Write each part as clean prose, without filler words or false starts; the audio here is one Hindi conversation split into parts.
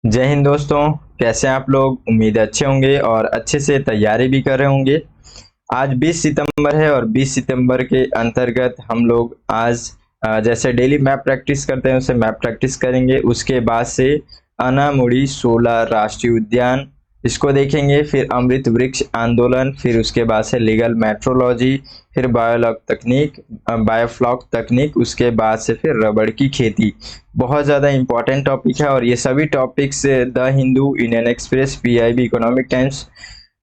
जय हिंद दोस्तों। कैसे हैं आप लोग? उम्मीद है अच्छे होंगे और अच्छे से तैयारी भी कर रहे होंगे। आज 20 सितंबर है और 20 सितंबर के अंतर्गत हम लोग आज जैसे डेली मैप प्रैक्टिस करते हैं उसे मैप प्रैक्टिस करेंगे। उसके बाद से अनामुड़ी 16 राष्ट्रीय उद्यान इसको देखेंगे, फिर अमृत वृक्ष आंदोलन, फिर उसके बाद से लीगल मेट्रोलॉजी, फिर बायोफ्लॉक तकनीक, उसके बाद से फिर रबड़ की खेती। बहुत ज़्यादा इंपॉर्टेंट टॉपिक है और ये सभी topics the Hindu, Indian Express, PIB, Economic Times,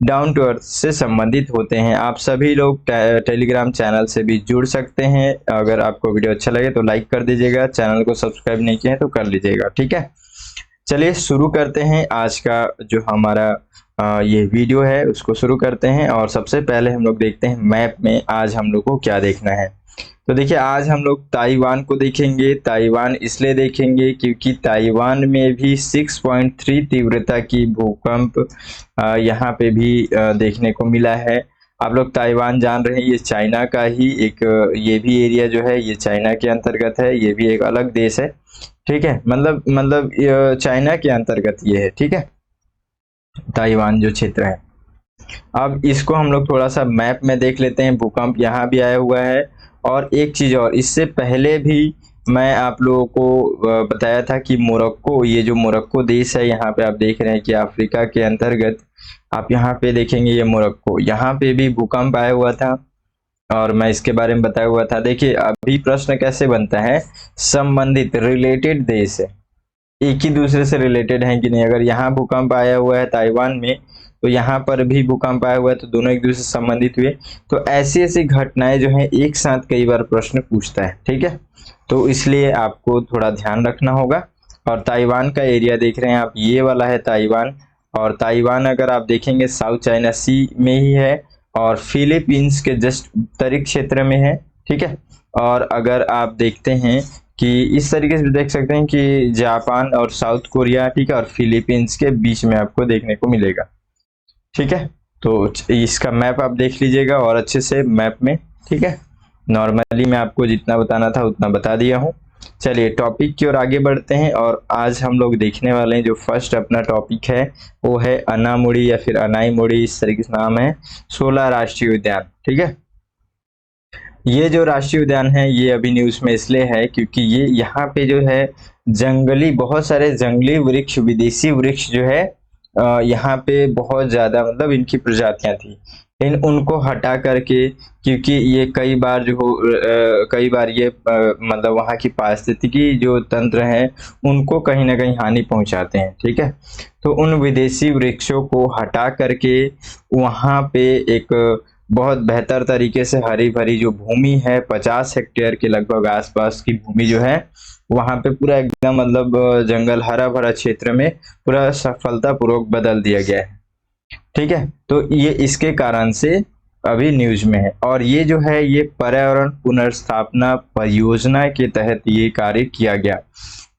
Down to Earth से संबंधित होते हैं। आप सभी लोग टेलीग्राम चैनल से भी जुड़ सकते हैं। अगर आपको वीडियो अच्छा लगे तो लाइक कर दीजिएगा, चैनल को सब्सक्राइब नहीं किया है तो कर लीजिएगा, ठीक है। चलिए शुरू करते हैं आज का जो हमारा ये वीडियो है उसको शुरू करते हैं। और सबसे पहले हम लोग देखते हैं मैप में आज हम लोग को क्या देखना है। तो देखिए आज हम लोग ताइवान को देखेंगे। ताइवान इसलिए देखेंगे क्योंकि ताइवान में भी 6.3 तीव्रता की भूकंप यहाँ पे भी देखने को मिला है। आप लोग ताइवान जान रहे हैं, ये चाइना का ही एक ये भी एरिया जो है ये चाइना के अंतर्गत है। ये भी एक अलग देश है, ठीक है। मतलब चाइना के अंतर्गत ये है, ठीक है, ताइवान जो क्षेत्र है। अब इसको हम लोग थोड़ा सा मैप में देख लेते हैं। भूकंप यहाँ भी आया हुआ है। और एक चीज और, इससे पहले भी मैं आप लोगों को बताया था कि मोरक्को, ये जो मोरक्को देश है यहाँ पे आप देख रहे हैं कि अफ्रीका के अंतर्गत आप यहाँ पे देखेंगे ये मोरक्को, यहाँ पे भी भूकंप आया हुआ था और मैं इसके बारे में बताया हुआ था। देखिए अभी प्रश्न कैसे बनता है, संबंधित रिलेटेड देश है, एक ही दूसरे से रिलेटेड है कि नहीं। अगर यहाँ भूकंप आया हुआ है ताइवान में तो यहाँ पर भी भूकंप आया हुआ है, तो दोनों एक दूसरे से संबंधित हुए। तो ऐसी ऐसी घटनाएं जो है एक साथ कई बार प्रश्न पूछता है, ठीक है। तो इसलिए आपको थोड़ा ध्यान रखना होगा। और ताइवान का एरिया देख रहे हैं आप, ये वाला है ताइवान। और ताइवान अगर आप देखेंगे साउथ चाइना सी में ही है और फिलीपींस के जस्ट उत्तरी क्षेत्र में है, ठीक है। और अगर आप देखते हैं कि इस तरीके से देख सकते हैं कि जापान और साउथ कोरिया, ठीक है, और फिलीपींस के बीच में आपको देखने को मिलेगा, ठीक है। तो इसका मैप आप देख लीजिएगा और अच्छे से मैप में, ठीक है। नॉर्मली मैं आपको जितना बताना था उतना बता दिया हूँ। चलिए टॉपिक की ओर आगे बढ़ते हैं और आज हम लोग देखने वाले हैं जो फर्स्ट अपना टॉपिक है वो है अनामुड़ी या फिर अनाईमुड़ी, इस तरीके से नाम है, 16 राष्ट्रीय उद्यान, ठीक है। ये जो राष्ट्रीय उद्यान है ये अभी न्यूज में इसलिए है क्योंकि ये यहाँ पे जो है जंगली, बहुत सारे जंगली वृक्ष, विदेशी वृक्ष जो है यहाँ पे बहुत ज्यादा, मतलब इनकी प्रजातियां थी, उनको हटा करके, क्योंकि ये कई बार जो कई बार ये मतलब वहाँ की पारिस्थितिकी जो तंत्र है उनको कहीं ना कहीं हानि पहुंचाते हैं, ठीक है। तो उन विदेशी वृक्षों को हटा करके वहाँ पे एक बहुत बेहतर तरीके से हरी भरी जो भूमि है, 50 हेक्टेयर के लगभग आसपास की भूमि जो है वहां पे पूरा एकदम मतलब जंगल, हरा भरा क्षेत्र में पूरा सफलतापूर्वक बदल दिया गया है, ठीक है। तो ये इसके कारण से अभी न्यूज में है। और ये जो है ये पर्यावरण पुनर्स्थापना परियोजना के तहत ये कार्य किया गया।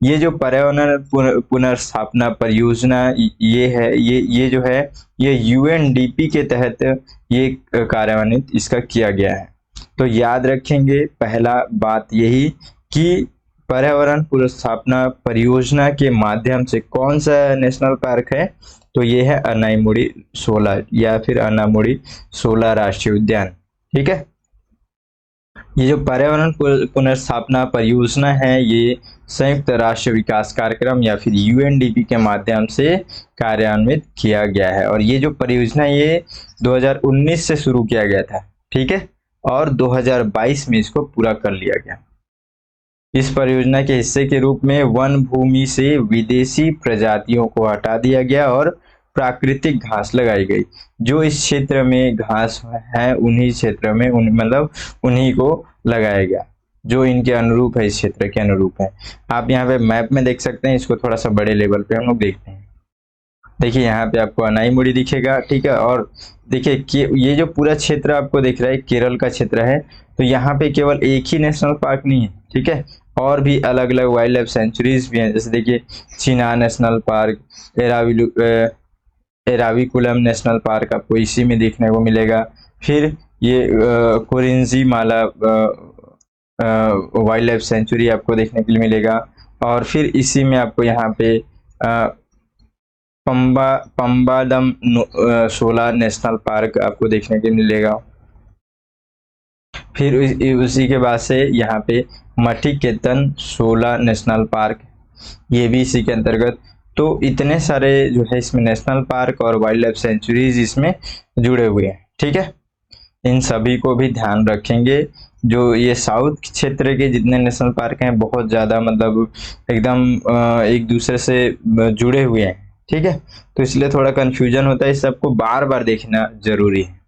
ये जो पर्यावरण पुनर्स्थापना परियोजना ये है, ये जो है ये यूएनडीपी के तहत ये कार्यान्वित इसका किया गया है। तो याद रखेंगे पहला बात यही कि पर्यावरण पुनर्स्थापना परियोजना के माध्यम से कौन सा नेशनल पार्क है, तो ये है अनाईमुड़ी 16 या फिर अनामुड़ी 16 राष्ट्रीय उद्यान, ठीक है। ये जो पर्यावरण पुनर्स्थापना परियोजना है ये संयुक्त राष्ट्र विकास कार्यक्रम या फिर यूएनडीपी के माध्यम से कार्यान्वित किया गया है। और ये जो परियोजना ये 2019 से शुरू किया गया था, ठीक है, और 2022 में इसको पूरा कर लिया गया। इस परियोजना के हिस्से के रूप में वन भूमि से विदेशी प्रजातियों को हटा दिया गया और प्राकृतिक घास लगाई गई। जो इस क्षेत्र में घास है उन्हीं क्षेत्र में मतलब उन्हीं को लगाया गया जो इनके अनुरूप है, इस क्षेत्र के अनुरूप है। आप यहाँ पे मैप में देख सकते हैं, इसको थोड़ा सा बड़े लेवल पे हम लोग देखते हैं। देखिए यहाँ पे आपको अनाईमुड़ी दिखेगा, ठीक है। और देखिए कि ये जो पूरा क्षेत्र आपको दिख रहा है केरल का क्षेत्र है, तो यहाँ पे केवल एक ही नेशनल पार्क नहीं है, ठीक है, और भी अलग अलग वाइल्ड लाइफ सेंचुरीज भी हैं। जैसे देखिए Chinar national park, Eravikulam national park आपको इसी में देखने को मिलेगा। फिर ये Kurinjimala wildlife sanctuary आपको देखने के लिए मिलेगा। और फिर इसी में आपको यहाँ पे पंबादम शोला नेशनल पार्क आपको देखने को मिलेगा। फिर उसी के बाद से यहाँ पे मठिकेतन शोला नेशनल पार्क, ये भी इसी के अंतर्गत। तो इतने सारे जो है इसमें नेशनल पार्क और वाइल्ड लाइफ सेंचुरीज इसमें जुड़े हुए हैं, ठीक है। इन सभी को भी ध्यान रखेंगे। जो ये साउथ क्षेत्र के जितने नेशनल पार्क हैं बहुत ज़्यादा मतलब एकदम एक दूसरे से जुड़े हुए हैं, ठीक है। तो इसलिए थोड़ा कंफ्यूजन होता है, इस सबको बार बार देखना जरूरी है,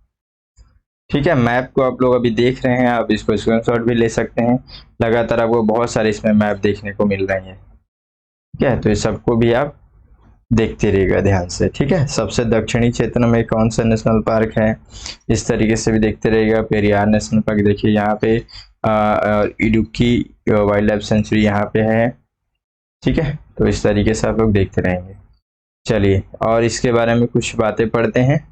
ठीक है। मैप को आप लोग अभी देख रहे हैं, आप इसको स्क्रीनशॉट भी ले सकते हैं। लगातार आपको बहुत सारे इसमें मैप देखने को मिल रहे हैं, ठीक है। तो ये सबको भी आप देखते रहिएगा ध्यान से, ठीक है। सबसे दक्षिणी क्षेत्र में कौन सा नेशनल पार्क है, इस तरीके से भी देखते रहिएगा। पेरियार नेशनल पार्क देखिए यहाँ पे, इडुक्की वाइल्ड लाइफ सेंचुरी यहाँ पे है, ठीक है। तो इस तरीके से आप लोग देखते रहेंगे। चलिए और इसके बारे में कुछ बातें पढ़ते हैं।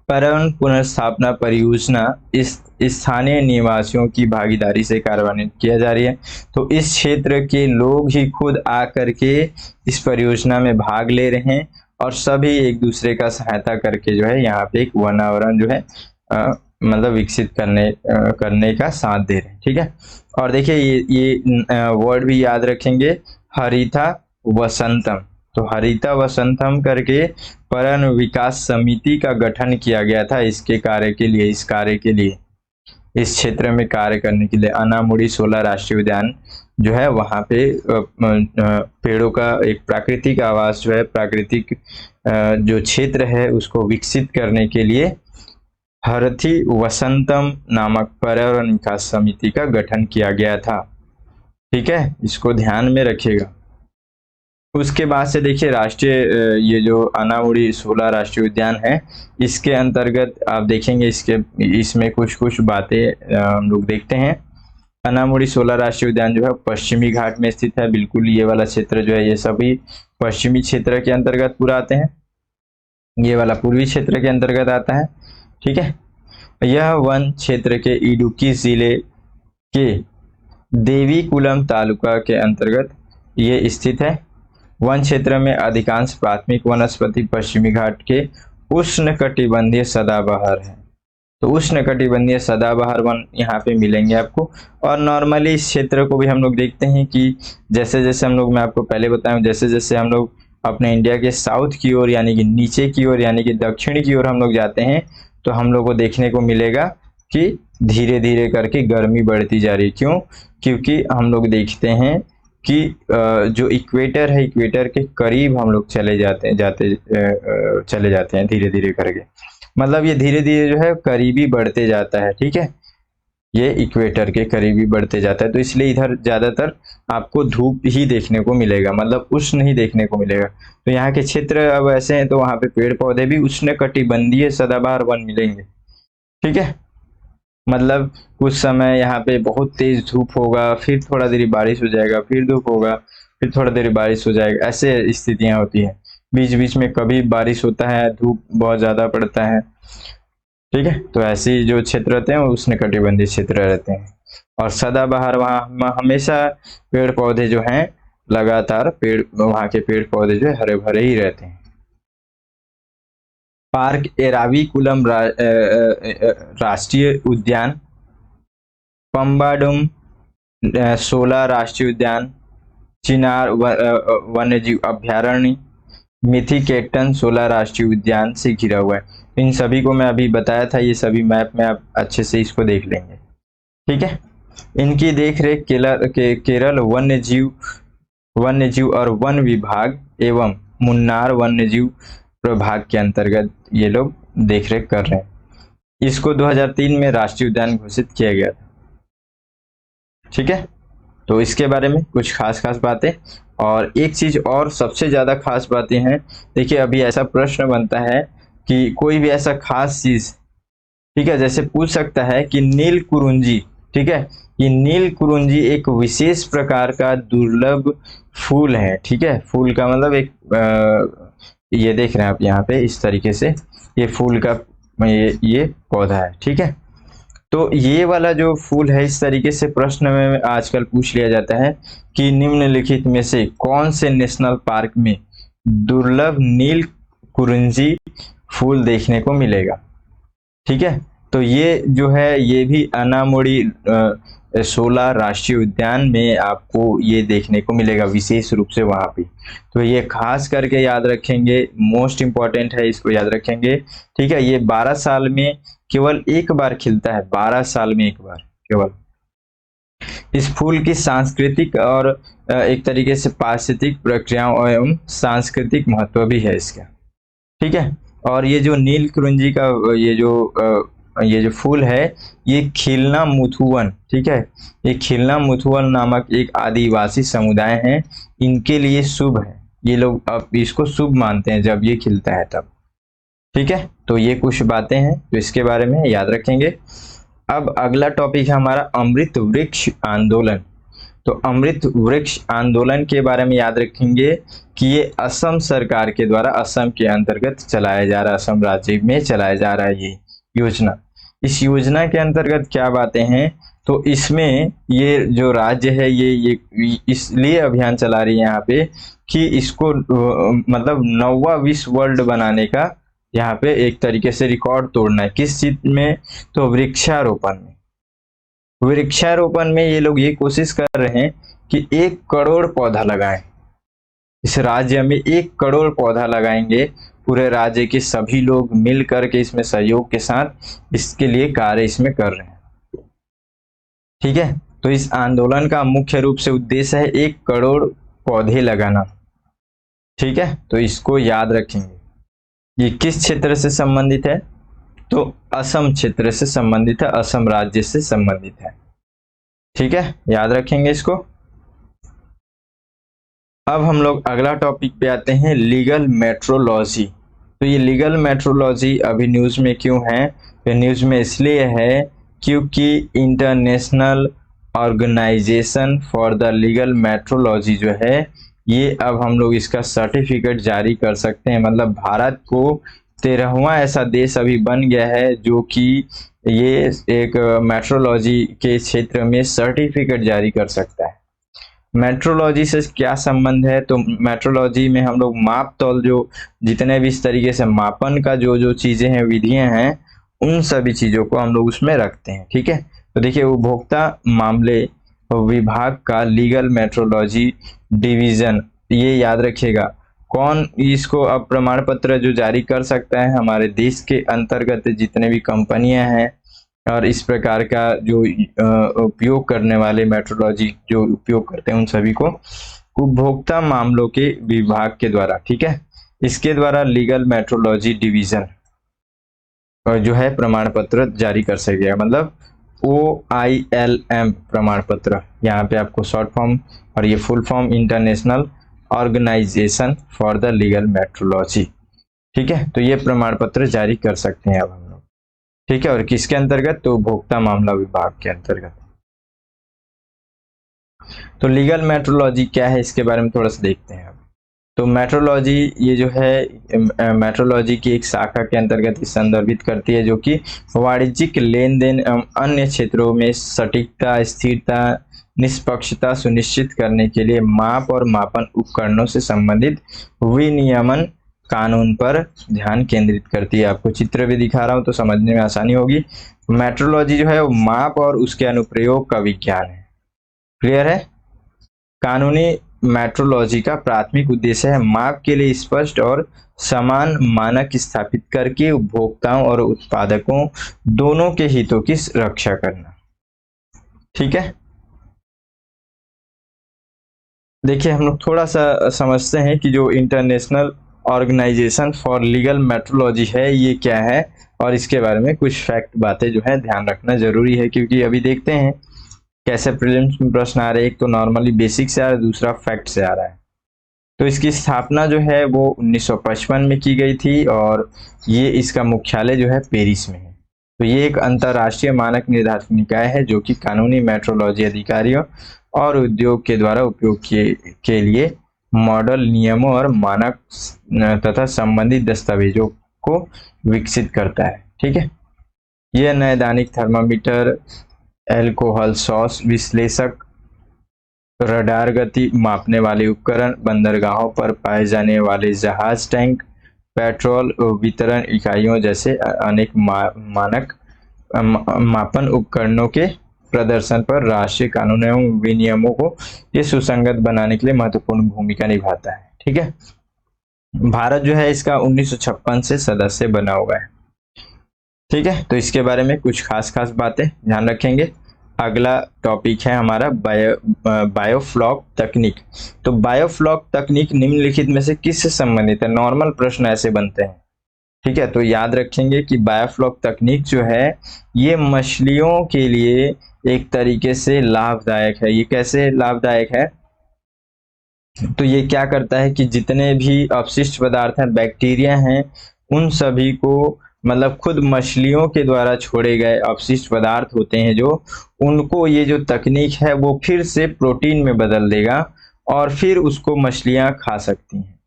पर्यावरण पुनर्स्थापना परियोजना इस स्थानीय निवासियों की भागीदारी से कार्यान्वित किया जा रही है। तो इस क्षेत्र के लोग ही खुद आकर के इस परियोजना में भाग ले रहे हैं और सभी एक दूसरे का सहायता करके जो है यहाँ पे एक वातावरण जो है मतलब विकसित करने का साथ दे रहे हैं, ठीक है। और देखिए ये वर्ड भी याद रखेंगे, हरिता वसंतम। तो हरिता वसंतम करके पर्यावरण विकास समिति का गठन किया गया था इसके कार्य के लिए, इस क्षेत्र में कार्य करने के लिए। अनामुड़ी शोला राष्ट्रीय उद्यान जो है वहां पे पेड़ों का एक प्राकृतिक आवास जो है, प्राकृतिक जो क्षेत्र है उसको विकसित करने के लिए हरथी वसंतम नामक पर्यावरण विकास समिति का गठन किया गया था, ठीक है। इसको ध्यान में रखिएगा। उसके बाद से देखिए राष्ट्रीय ये जो अनामुड़ी शोला राष्ट्रीय उद्यान है इसके अंतर्गत आप देखेंगे इसमें कुछ बातें हम लोग देखते हैं। अनामुड़ी शोला राष्ट्रीय उद्यान जो है पश्चिमी घाट में स्थित है, बिल्कुल ये वाला क्षेत्र जो है ये सभी पश्चिमी क्षेत्र के अंतर्गत पूरा आते हैं, ये वाला पूर्वी क्षेत्र के अंतर्गत आता है, ठीक है। यह वन क्षेत्र के इडुक्की जिले के देवीकुलम तालुका के अंतर्गत ये स्थित है। वन क्षेत्र में अधिकांश प्राथमिक वनस्पति पश्चिमी घाट के उष्णकटिबंधीय सदाबहार है। तो उष्णकटिबंधीय सदाबहार वन यहाँ पे मिलेंगे आपको। और नॉर्मली इस क्षेत्र को भी हम लोग देखते हैं कि जैसे जैसे हम लोग, मैं आपको पहले बताऊं, जैसे जैसे हम लोग अपने इंडिया के साउथ की ओर यानी कि नीचे की ओर यानी कि दक्षिण की ओर हम लोग जाते हैं तो हम लोग को देखने को मिलेगा कि धीरे धीरे करके गर्मी बढ़ती जा रही है। क्यों? क्योंकि हम लोग देखते हैं कि जो इक्वेटर है, इक्वेटर के करीब हम लोग चले जाते हैं धीरे धीरे करके, मतलब ये धीरे धीरे जो है करीबी बढ़ते जाता है, ठीक है। ये इक्वेटर के करीबी बढ़ते जाता है, तो इसलिए इधर ज्यादातर आपको धूप ही देखने को मिलेगा, मतलब उष्ण ही देखने को मिलेगा। तो यहाँ के क्षेत्र अब ऐसे हैं तो वहां पे पेड़ पौधे भी उष्णकटिबंधीय सदाबहार वन मिलेंगे, ठीक है। मतलब कुछ समय यहाँ पे बहुत तेज धूप होगा, फिर थोड़ा देर बारिश हो जाएगा, फिर धूप होगा, फिर थोड़ा देर बारिश हो जाएगा, ऐसे स्थितियां होती हैं। बीच बीच में कभी बारिश होता है, धूप बहुत ज्यादा पड़ता है, ठीक है। तो ऐसे जो क्षेत्र रहते हैं वो उष्णकटिबंधीय क्षेत्र रहते हैं। और सदाबहार वहाँ हमेशा पेड़ पौधे जो हैं लगातार वहाँ के पेड़ पौधे जो है हरे भरे ही रहते हैं। पार्क एराविकुलम राष्ट्रीय उद्यान, पंबाडुम शोला राष्ट्रीय उद्यान, चिनार वन्यजीव अभ्यारण्य, मिथिकेटन शोला राष्ट्रीय उद्यान से घिरा हुआ है। इन सभी को मैं अभी बताया था, ये सभी मैप में आप अच्छे से इसको देख लेंगे, ठीक है। इनकी देखरेख केरल वन्यजीव और वन विभाग एवं मुन्नार वन्यजीव प्रभाग के अंतर्गत ये लोग देखरेख कर रहे हैं। इसको 2003 में राष्ट्रीय उद्यान घोषित किया गया था, ठीक है। तो इसके बारे में कुछ खास बातें। और एक चीज और सबसे ज्यादा खास बातें हैं, देखिए अभी ऐसा प्रश्न बनता है कि कोई भी ऐसा खास चीज, ठीक है, जैसे पूछ सकता है कि नील कुरुंजी, ठीक है, ये नील कुरुंजी एक विशेष प्रकार का दुर्लभ फूल है, ठीक है। फूल का मतलब एक ये देख रहे हैं आप यहाँ पे इस तरीके से, ये फूल का ये पौधा है, ठीक है। तो ये वाला जो फूल है, इस तरीके से प्रश्न में आजकल पूछ लिया जाता है कि निम्नलिखित में से कौन से नेशनल पार्क में दुर्लभ नील कुरिंजी फूल देखने को मिलेगा। ठीक है, तो ये जो है ये भी अनामुड़ी 16 राष्ट्रीय उद्यान में आपको ये देखने को मिलेगा विशेष रूप से वहां पे। तो ये खास करके याद रखेंगे, मोस्ट इम्पॉर्टेंट है, इसको याद रखेंगे। ठीक है, ये 12 साल में केवल एक बार खिलता है, 12 साल में एक बार केवल। इस फूल की सांस्कृतिक और एक तरीके से पारिस्थितिक प्रक्रियाओं एवं सांस्कृतिक महत्व भी है इसका। ठीक है, और ये जो नील कुरिंजी का ये जो फूल है, ये खिलना मुथुवन, ठीक है, ये खिलना मुथुवन नामक एक आदिवासी समुदाय है, इनके लिए शुभ है। ये लोग अब इसको शुभ मानते हैं जब ये खिलता है तब। ठीक है, तो ये कुछ बातें हैं जो इसके बारे में याद रखेंगे। अब अगला टॉपिक है हमारा अमृत वृक्ष आंदोलन। तो अमृत वृक्ष आंदोलन के बारे में याद रखेंगे कि ये असम सरकार के द्वारा असम के अंतर्गत चलाया जा रहा, असम राज्य में चलाया जा रहा है ये योजना। इस योजना के अंतर्गत क्या बातें हैं, तो इसमें ये जो राज्य है ये इसलिए अभियान चला रही है यहाँ पे कि इसको मतलब 9वां विश्व वर्ल्ड बनाने का यहाँ पे एक तरीके से रिकॉर्ड तोड़ना है। किस चीज में, तो वृक्षारोपण में। वृक्षारोपण में ये लोग ये कोशिश कर रहे हैं कि 1 करोड़ पौधा लगाएं। इस राज्य में 1 करोड़ पौधा लगाएंगे, पूरे राज्य के सभी लोग मिल करके इसमें सहयोग के साथ इसके लिए कार्य इसमें कर रहे हैं। ठीक है, तो इस आंदोलन का मुख्य रूप से उद्देश्य है 1 करोड़ पौधे लगाना। ठीक है, तो इसको याद रखेंगे। ये किस क्षेत्र से संबंधित है, तो असम क्षेत्र से संबंधित है, असम राज्य से संबंधित है। ठीक है, याद रखेंगे इसको। अब हम लोग अगला टॉपिक पे आते हैं, लीगल मेट्रोलॉजी। तो ये लीगल मेट्रोलॉजी अभी न्यूज में क्यों है, तो न्यूज में इसलिए है क्योंकि international organization for the legal metrology जो है, ये अब हम लोग इसका सर्टिफिकेट जारी कर सकते हैं। मतलब भारत को 13वां ऐसा देश अभी बन गया है जो कि ये एक मेट्रोलॉजी के क्षेत्र में सर्टिफिकेट जारी कर सकता है। मेट्रोलॉजी से क्या संबंध है, तो मेट्रोलॉजी में हम लोग माप तौल, जो जितने भी इस तरीके से मापन का जो चीजें हैं, विधियां हैं, उन सभी चीजों को हम लोग उसमें रखते हैं। ठीक है, तो देखिए उपभोक्ता मामले विभाग का लीगल मेट्रोलॉजी डिवीजन, ये याद रखिएगा। कौन इसको अब प्रमाण पत्र जो जारी कर सकता है, हमारे देश के अंतर्गत जितने भी कंपनियां हैं और इस प्रकार का जो उपयोग करने वाले मेट्रोलॉजी जो उपयोग करते हैं, उन सभी को उपभोक्ता मामलों के विभाग के द्वारा, ठीक है, इसके द्वारा लीगल मेट्रोलॉजी डिवीजन जो है प्रमाण पत्र जारी कर सकेगा। मतलब OILM प्रमाण पत्र, यहाँ पे आपको शॉर्ट फॉर्म, और ये full form international organization for the legal metrology. ठीक है, तो ये प्रमाण पत्र जारी कर सकते हैं अब हम लोग। ठीक है, और किसके अंतर्गत, तो उपभोक्ता मामला विभाग के अंतर्गत। तो लीगल मेट्रोलॉजी क्या है, इसके बारे में थोड़ा सा देखते हैं अब। तो मेट्रोलॉजी ये जो है मेट्रोलॉजी की एक शाखा के अंतर्गत संदर्भित करती है, जो कि वाणिज्यिक लेन देन एवं अन्य क्षेत्रों में सटीकता, स्थिरता, निष्पक्षता सुनिश्चित करने के लिए माप और मापन उपकरणों से संबंधित विनियमन कानून पर ध्यान केंद्रित करती है। आपको चित्र भी दिखा रहा हूं तो समझने में आसानी होगी। मेट्रोलॉजी जो है वो माप और उसके अनुप्रयोग का विज्ञान है। क्लियर है। कानूनी मेट्रोलॉजी का प्राथमिक उद्देश्य है माप के लिए स्पष्ट और समान मानक स्थापित करके उपभोक्ताओं और उत्पादकों दोनों के हितों की रक्षा करना। ठीक है, देखिए हम लोग थोड़ा सा समझते हैं कि जो international organization for legal metrology है ये क्या है, और इसके बारे में कुछ फैक्ट बातें जो है ध्यान रखना जरूरी है, क्योंकि अभी देखते हैं कैसे प्रीलिम्स में प्रश्न आ रहे हैं। एक तो नॉर्मली बेसिक से आ रहा है, दूसरा फैक्ट से आ रहा है। तो इसकी स्थापना जो है वो 1955 में की गई थी, और ये इसका मुख्यालय जो है पेरिस में है। तो ये एक अंतरराष्ट्रीय मानक निर्धारक निकाय है जो कि कानूनी मेट्रोलॉजी अधिकारियों और उद्योग के द्वारा उपयोग के लिए मॉडल, नियमों और मानक तथा संबंधित दस्तावेजों को विकसित करता है। ठीक है, यह नैदानिक थर्मामीटर, एल्कोहल सॉस विश्लेषक, रडार गति मापने वाले उपकरण, बंदरगाहों पर पाए जाने वाले जहाज टैंक, पेट्रोल वितरण इकाइयों जैसे अनेक मानक मापन उपकरणों के प्रदर्शन पर राष्ट्रीय कानून एवं विनियमों को ये सुसंगत बनाने के लिए महत्वपूर्ण भूमिका निभाता है। ठीक है, भारत जो है इसका 1956 से सदस्य बना हुआ है। ठीक है, तो इसके बारे में कुछ खास बातें ध्यान रखेंगे। अगला टॉपिक है हमारा बायोफ्लॉक तकनीक। तो बायोफ्लॉक तकनीक निम्नलिखित में से किससे संबंधित है? नॉर्मल प्रश्न ऐसे बनते हैं। ठीक है, तो याद रखेंगे कि बायोफ्लॉक तकनीक जो है ये मछलियों के लिए एक तरीके से लाभदायक है। ये कैसे लाभदायक है? तो ये क्या करता है कि जितने भी अपशिष्ट पदार्थ हैं, बैक्टीरिया हैं, उन सभी को मतलब खुद मछलियों के द्वारा छोड़े गए अपशिष्ट पदार्थ होते हैं जो, उनको ये जो तकनीक है वो फिर से प्रोटीन में बदल देगा और फिर उसको मछलियां खा सकती हैं।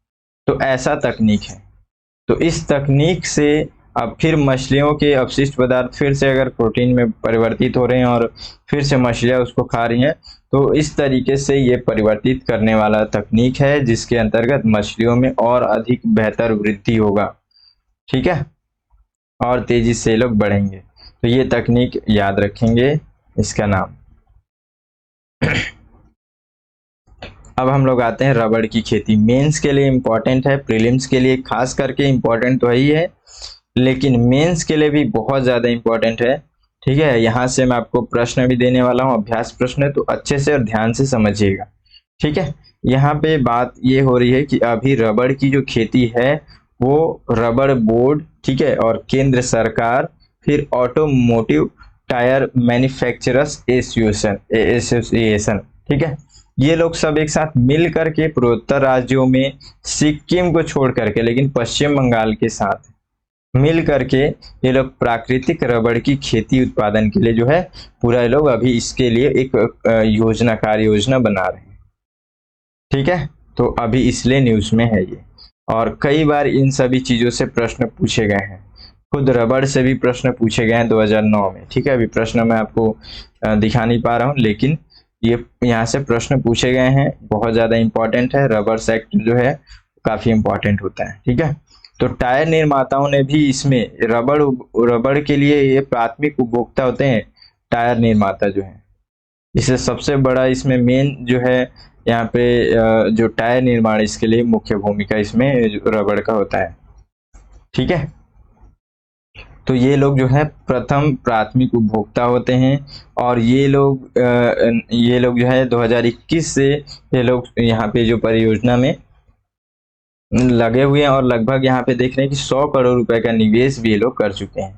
तो ऐसा तकनीक है। तो इस तकनीक से अब फिर मछलियों के अपशिष्ट पदार्थ फिर से अगर प्रोटीन में परिवर्तित हो रहे हैं और फिर से मछलियां उसको खा रही हैं, तो इस तरीके से ये परिवर्तित करने वाला तकनीक है जिसके अंतर्गत मछलियों में और अधिक बेहतर वृद्धि होगा। ठीक है, और तेजी से लोग बढ़ेंगे। तो ये तकनीक याद रखेंगे इसका नाम। अब हम लोग आते हैं रबड़ की खेती। मेंस के लिए इम्पोर्टेंट है, प्रीलिम्स के लिए खास करके इम्पोर्टेंट तो ही है, लेकिन मेंस के लिए भी बहुत ज़्यादा इम्पोर्टेंट है। ठीक है, यहाँ से मैं आपको प्रश्न भी देने वाला हूँ, अभ्यास प्रश्न, तो अच्छे से और ध्यान से समझिएगा। ठीक है, यहाँ पे बात ये हो रही है कि अभी रबड़ की जो खेती है वो रबड़ बोर्ड, ठीक है, और केंद्र सरकार, फिर ऑटोमोटिव टायर मैन्युफैक्चरर्स एसोसिएशन, ठीक है, ये लोग सब एक साथ मिल करके पूर्वोत्तर राज्यों में सिक्किम को छोड़ करके, लेकिन पश्चिम बंगाल के साथ मिल करके ये लोग प्राकृतिक रबड़ की खेती उत्पादन के लिए जो है पूरा ये लोग अभी इसके लिए एक कार्य योजना बना रहे हैं। ठीक है, तो अभी इसलिए न्यूज में है ये, और कई बार इन सभी चीजों से प्रश्न पूछे गए हैं। खुद रबड़ से भी प्रश्न पूछे गए हैं 2009 में। ठीक है, अभी प्रश्न मैं आपको दिखा नहीं पा रहा हूँ, लेकिन ये यहाँ से प्रश्न पूछे गए हैं, बहुत ज्यादा इंपॉर्टेंट है। रबर सेक्टर जो है काफी इंपॉर्टेंट होता है। ठीक है, तो टायर निर्माताओं ने भी इसमें रबड़ के लिए ये प्राथमिक उपभोक्ता होते हैं टायर निर्माता जो है। इससे सबसे बड़ा इसमें मेन जो है यहाँ पे जो टायर निर्माण, इसके लिए मुख्य भूमिका इसमें रबड़ का होता है। ठीक है, तो ये लोग जो है प्रथम प्राथमिक उपभोक्ता होते हैं, और ये लोग जो है 2021 से ये लोग यहाँ पे जो परियोजना में लगे हुए हैं, और लगभग यहाँ पे देख रहे हैं कि 100 करोड़ रुपए का निवेश भी ये लोग कर चुके हैं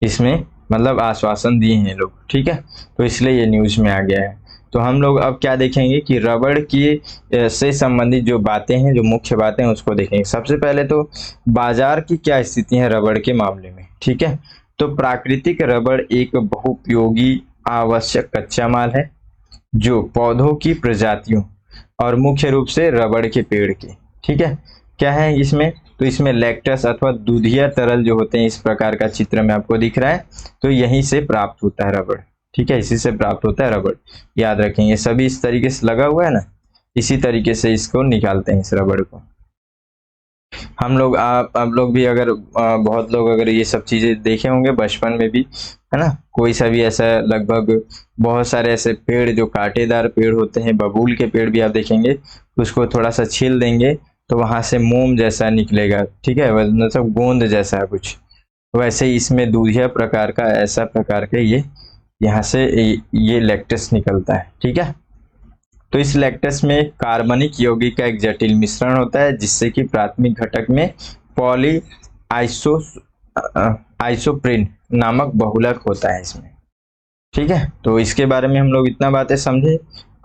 इसमें, मतलब आश्वासन दिए हैं लोग। ठीक है, तो इसलिए ये न्यूज में आ गया है। तो हम लोग अब क्या देखेंगे कि रबड़ की से संबंधित जो बातें हैं, जो मुख्य बातें हैं, उसको देखेंगे। सबसे पहले तो बाजार की क्या स्थिति है रबड़ के मामले में। ठीक है, तो प्राकृतिक रबड़ एक बहुपयोगी आवश्यक कच्चा माल है जो पौधों की प्रजातियों और मुख्य रूप से रबड़ के पेड़ के, ठीक है, क्या है इसमें, तो इसमें लैक्टस अथवा दूधिया तरल जो होते हैं, इस प्रकार का चित्र में आपको दिख रहा है, तो यहीं से प्राप्त होता है रबड़। ठीक है, इसी से प्राप्त होता है रबड़, याद रखेंगे। सभी इस तरीके से लगा हुआ है ना, इसी तरीके से इसको निकालते हैं इस रबड़ को हम लोग। आप लोग भी अगर बहुत लोग अगर ये सब चीजें देखे होंगे बचपन में भी, है ना, कोई सा भी ऐसा लगभग बहुत सारे ऐसे पेड़ जो कांटेदार पेड़ होते हैं, बबूल के पेड़ भी आप देखेंगे, उसको थोड़ा सा छील देंगे तो वहां से मोम जैसा निकलेगा। ठीक है, मतलब गोंद जैसा कुछ, वैसे ही इसमें दूधिया प्रकार का ऐसा प्रकार का ये यहाँ से ये लैक्टस निकलता है। ठीक है, तो इस लैक्टस में कार्बनिक यौगिक का एक जटिल मिश्रण होता है जिससे कि प्राथमिक घटक में पॉली आइसोप्रीन नामक बहुलक होता है इसमें। ठीक है, तो इसके बारे में हम लोग इतना बातें समझे।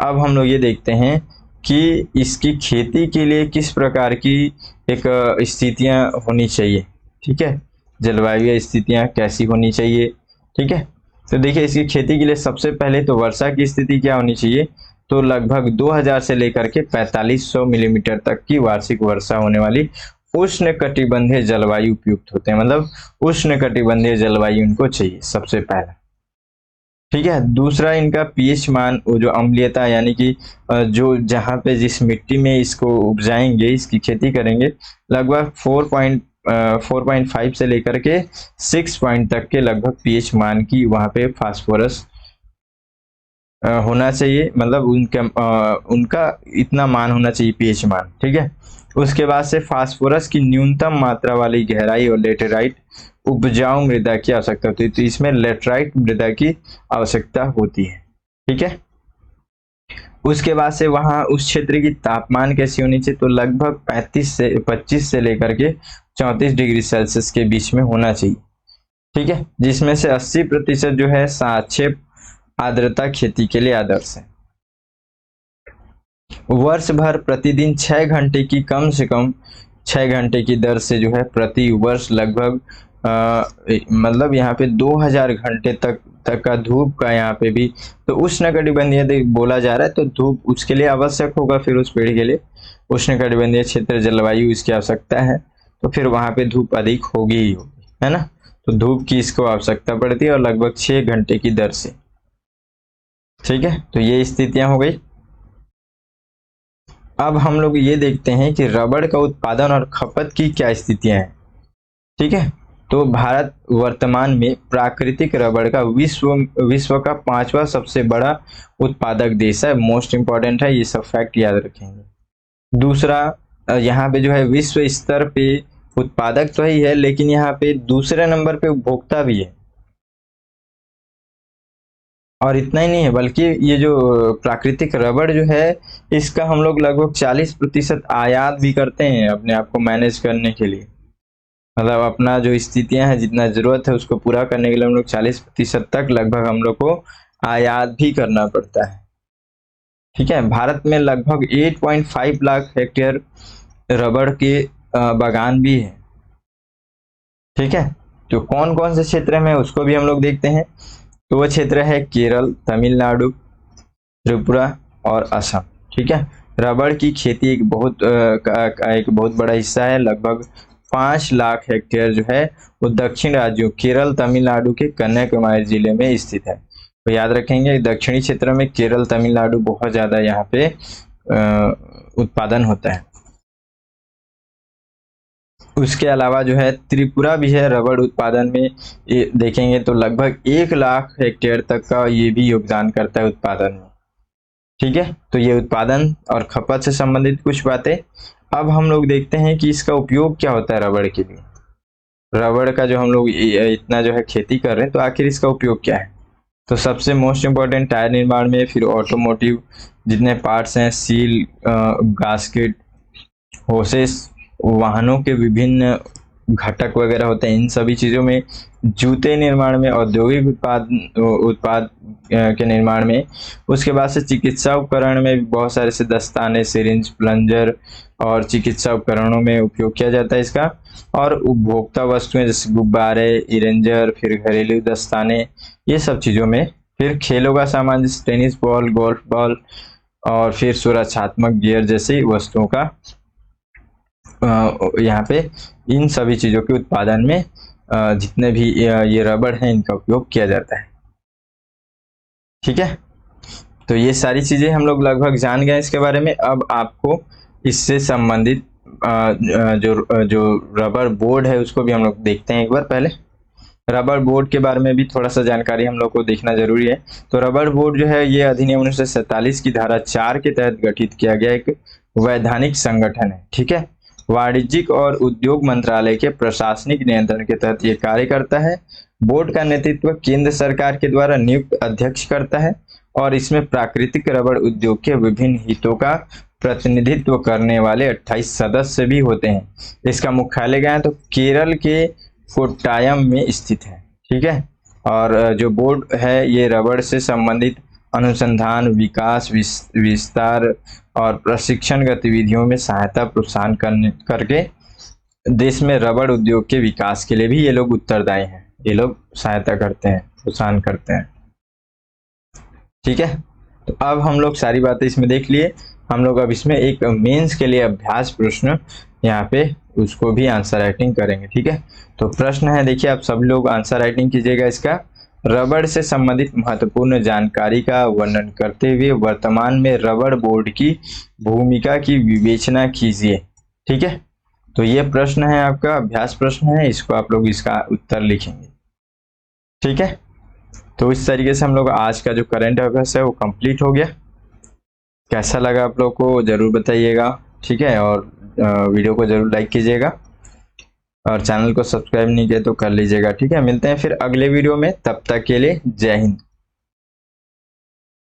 अब हम लोग ये देखते हैं कि इसकी खेती के लिए किस प्रकार की एक स्थितियां होनी चाहिए। ठीक है, जलवायु स्थितियां कैसी होनी चाहिए। ठीक है, तो देखिए इसकी खेती के लिए सबसे पहले तो वर्षा की स्थिति क्या होनी चाहिए, तो लगभग 2000 से लेकर के 4500 मिलीमीटर तक की वार्षिक वर्षा होने वाली उष्ण कटिबंधीय जलवायु उपयुक्त होते हैं, मतलब उष्ण कटिबंधीय जलवायु इनको चाहिए सबसे पहला। ठीक है, दूसरा इनका पीएच मान, वो जो अम्लीयता यानी कि जो जहाँ पे जिस मिट्टी में इसको उपजाएंगे, इसकी खेती करेंगे, लगभग 4.5 से लेकर के 6 पॉइंट तक के लगभग पीएच मान की वहाँ पे फास्फोरस होना चाहिए, मतलब उनका इतना मान होना चाहिए पीएच मान। ठीक है, उसके बाद से फास्फोरस की न्यूनतम मात्रा वाली गहराई और लेटेराइट उपजाऊ मृदा की आवश्यकता होती है, तो इसमें लेटराइट मृदा की आवश्यकता होती है। ठीक है, उसके बाद से वहां उस क्षेत्र की तापमान कैसी होनी चाहिए, तो लगभग 25 से लेकर के 34 डिग्री सेल्सियस के बीच में होना चाहिए। ठीक है, जिसमें से 80% जो है सापेक्ष आर्द्रता खेती के लिए आदर्श है। वर्ष भर प्रतिदिन 6 घंटे की कम से कम 6 घंटे की दर से जो है प्रति वर्ष लगभग मतलब यहाँ पे 2000 घंटे तक का धूप का यहाँ पे भी, तो उष्णकटिबंधीय बोला जा रहा है, तो धूप उसके लिए आवश्यक होगा, फिर उस पेड़ के लिए उष्णकटिबंधीय क्षेत्र जलवायु इसकी आवश्यकता है, तो फिर वहां पे धूप अधिक होगी ही होगी, है ना। तो धूप की इसको आवश्यकता पड़ती है और लगभग 6 घंटे की दर से। ठीक है, तो ये स्थितियां हो गई। अब हम लोग ये देखते हैं कि रबड़ का उत्पादन और खपत की क्या स्थितियां हैं। ठीक है, तो भारत वर्तमान में प्राकृतिक रबड़ का विश्व का 5वां सबसे बड़ा उत्पादक देश है। मोस्ट इंपॉर्टेंट है, ये सब फैक्ट याद रखेंगे। दूसरा, यहाँ पे जो है विश्व स्तर पे उत्पादक तो ही है, लेकिन यहाँ पे दूसरे नंबर पे उपभोक्ता भी है। और इतना ही नहीं है, बल्कि ये जो प्राकृतिक रबड़ जो है, इसका हम लोग लगभग 40% आयात भी करते हैं अपने आप को मैनेज करने के लिए। मतलब अपना जो स्थितियां हैं, जितना जरूरत है उसको पूरा करने के लिए हम लोग 40% तक लगभग हम लोग को आयात भी करना पड़ता है। ठीक है, भारत में लगभग 8.5 लाख हेक्टेयर रबड़ के बागान भी है। ठीक है, तो कौन कौन से क्षेत्र में उसको भी हम लोग देखते हैं। तो वह क्षेत्र है केरल, तमिलनाडु, त्रिपुरा और असम। ठीक है, रबड़ की खेती एक बहुत बड़ा हिस्सा है, लगभग 5 लाख हेक्टेयर जो है वो दक्षिण राज्यों केरल, तमिलनाडु के कन्याकुमारी जिले में स्थित है। तो याद रखेंगे, दक्षिणी क्षेत्र में केरल, तमिलनाडु बहुत ज्यादा यहाँ पे उत्पादन होता है। उसके अलावा जो है त्रिपुरा भी है रबड़ उत्पादन में, ये देखेंगे तो लगभग 1 लाख हेक्टेयर तक का ये भी योगदान करता है उत्पादन में। ठीक है, तो ये उत्पादन और खपत से संबंधित कुछ बातें। अब हम लोग देखते हैं कि इसका उपयोग क्या होता है रबड़ के लिए। रबड़ का जो हम लोग इतना जो है खेती कर रहे हैं, तो आखिर इसका उपयोग क्या है। तो सबसे मोस्ट इम्पोर्टेंट टायर निर्माण में, फिर ऑटोमोटिव जितने पार्ट्स हैं, सील, गास्केट, होसेस, वाहनों के विभिन्न घटक वगैरह होते हैं, इन सभी चीजों में, जूते निर्माण में, औद्योगिक उत्पाद के निर्माण में, उसके बाद से चिकित्सा उपकरण में बहुत सारे से दस्ताने, सिरिंज, प्लंजर और चिकित्सा उपकरणों में उपयोग किया जाता है इसका। और उपभोक्ता वस्तुएं जैसे गुब्बारे, इरेंजर, फिर घरेलू दस्ताने, ये सब चीजों में, फिर खेलों का सामान जैसे टेनिस बॉल, गोल्फ बॉल, और फिर सुरक्षात्मक गियर जैसी वस्तुओं का यहाँ पे इन सभी चीजों के उत्पादन में जितने भी ये रबड़ है, इनका उपयोग किया जाता है। ठीक है, तो ये सारी चीजें हम लोग लगभग जान गए इसके बारे में। अब आपको इससे संबंधित जो रबर बोर्ड है उसको भी हम लोग देखते हैं एक बार। पहले रबर बोर्ड के बारे में भी थोड़ा सा जानकारी हम लोग को देखना जरूरी है। तो रबर बोर्ड जो है, ये अधिनियम 1947 की धारा 4 के तहत गठित किया गया एक वैधानिक संगठन है। ठीक है, वाणिज्यिक और उद्योग मंत्रालय के प्रशासनिक नियंत्रण के तहत ये कार्य करता है। बोर्ड का नेतृत्व केंद्र सरकार के द्वारा नियुक्त अध्यक्ष करता है और इसमें प्राकृतिक रबड़ उद्योग के विभिन्न हितों का प्रतिनिधित्व करने वाले 28 सदस्य भी होते हैं। इसका मुख्यालय कहाँ है, तो केरल के कोट्टायम में स्थित है। ठीक है, और जो बोर्ड है ये रबड़ से संबंधित अनुसंधान, विकास, विस्तार और प्रशिक्षण गतिविधियों में सहायता प्रोत्साहन करके देश में रबड़ उद्योग के विकास के लिए भी ये लोग उत्तरदायी हैं। ये लोग सहायता करते हैं, प्रोत्साहन करते हैं। ठीक है, तो अब हम लोग सारी बातें इसमें देख लिए। हम लोग अब इसमें एक मेंस के लिए अभ्यास प्रश्न यहाँ पे उसको भी आंसर राइटिंग करेंगे। ठीक है, तो प्रश्न है, देखिए आप सब लोग आंसर राइटिंग कीजिएगा इसका। रबड़ से संबंधित महत्वपूर्ण जानकारी का वर्णन करते हुए वर्तमान में रबड़ बोर्ड की भूमिका की विवेचना कीजिए। ठीक है, तो ये प्रश्न है आपका, अभ्यास प्रश्न है, इसको आप लोग इसका उत्तर लिखेंगे। ठीक है, तो इस तरीके से हम लोग आज का जो करंट अफेयर्स है वो कंप्लीट हो गया। कैसा लगा आप लोग को जरूर बताइएगा। ठीक है, और वीडियो को जरूर लाइक कीजिएगा और चैनल को सब्सक्राइब नहीं किया तो कर लीजिएगा। ठीक है, मिलते हैं फिर अगले वीडियो में, तब तक के लिए जय हिंद।